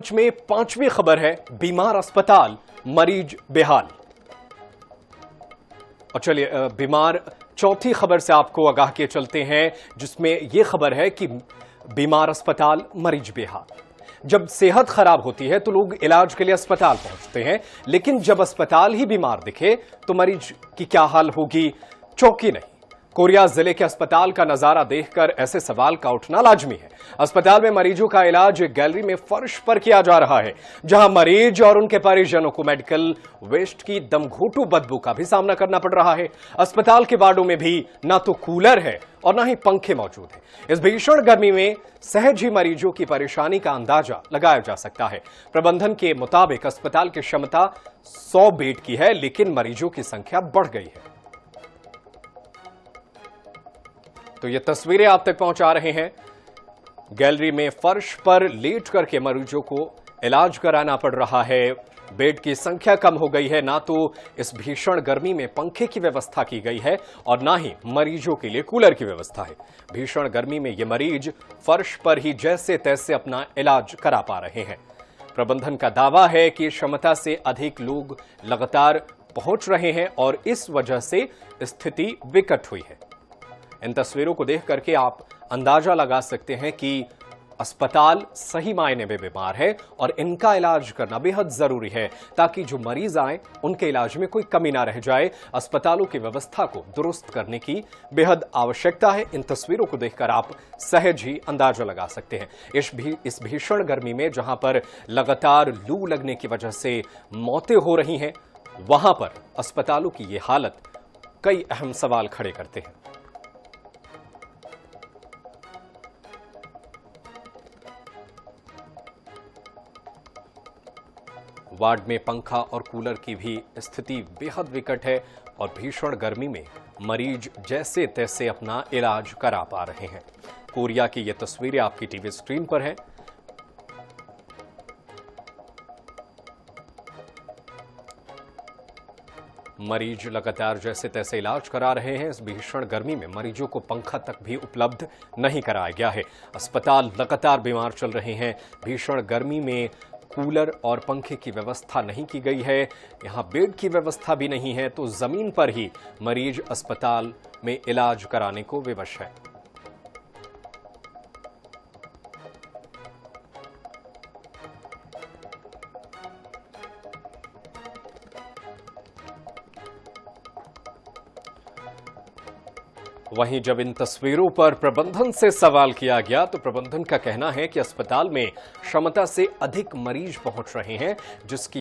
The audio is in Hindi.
बीच में पांचवी खबर है, बीमार अस्पताल, मरीज बेहाल। और चलिए बीमार चौथी खबर से आपको आगाह किए चलते हैं, जिसमें यह खबर है कि बीमार अस्पताल, मरीज बेहाल। जब सेहत खराब होती है तो लोग इलाज के लिए अस्पताल पहुंचते हैं, लेकिन जब अस्पताल ही बीमार दिखे तो मरीज की क्या हाल होगी, चौंकी नहीं। कोरिया जिले के अस्पताल का नजारा देखकर ऐसे सवाल का उठना लाजमी है। अस्पताल में मरीजों का इलाज एक गैलरी में फर्श पर किया जा रहा है, जहां मरीज और उनके परिजनों को मेडिकल वेस्ट की दमघोंटू बदबू का भी सामना करना पड़ रहा है। अस्पताल के वार्डों में भी ना तो कूलर है और ना ही पंखे मौजूद हैं। इस भीषण गर्मी में सहज ही मरीजों की परेशानी का अंदाजा लगाया जा सकता है। प्रबंधन के मुताबिक अस्पताल की क्षमता 100 बेड की है, लेकिन मरीजों की संख्या बढ़ गई है। तो ये तस्वीरें आप तक पहुंचा रहे हैं। गैलरी में फर्श पर लेट करके मरीजों को इलाज कराना पड़ रहा है। बेड की संख्या कम हो गई है, ना तो इस भीषण गर्मी में पंखे की व्यवस्था की गई है और ना ही मरीजों के लिए कूलर की व्यवस्था है। भीषण गर्मी में ये मरीज फर्श पर ही जैसे तैसे अपना इलाज करा पा रहे हैं। प्रबंधन का दावा है कि क्षमता से अधिक लोग लगातार पहुंच रहे हैं और इस वजह से स्थिति विकट हुई है। इन तस्वीरों को देख करके आप अंदाजा लगा सकते हैं कि अस्पताल सही मायने में बीमार है और इनका इलाज करना बेहद जरूरी है, ताकि जो मरीज आए उनके इलाज में कोई कमी ना रह जाए। अस्पतालों की व्यवस्था को दुरुस्त करने की बेहद आवश्यकता है। इन तस्वीरों को देखकर आप सहज ही अंदाजा लगा सकते हैं। इस भीषण गर्मी में जहां पर लगातार लू लगने की वजह से मौतें हो रही हैं, वहां पर अस्पतालों की ये हालत कई अहम सवाल खड़े करते हैं। वार्ड में पंखा और कूलर की भी स्थिति बेहद विकट है और भीषण गर्मी में मरीज जैसे तैसे अपना इलाज करा पा रहे हैं। कोरिया की ये तस्वीरें आपकी टीवी स्क्रीन पर हैं। मरीज लगातार जैसे तैसे इलाज करा रहे हैं। इस भीषण गर्मी में मरीजों को पंखा तक भी उपलब्ध नहीं कराया गया है। अस्पताल लगातार बीमार चल रहे हैं। भीषण गर्मी में कूलर और पंखे की व्यवस्था नहीं की गई है, यहां बेड की व्यवस्था भी नहीं है, तो जमीन पर ही मरीज अस्पताल में इलाज कराने को विवश है। वहीं जब इन तस्वीरों पर प्रबंधन से सवाल किया गया तो प्रबंधन का कहना है कि अस्पताल में क्षमता से अधिक मरीज पहुंच रहे हैं, जिसकी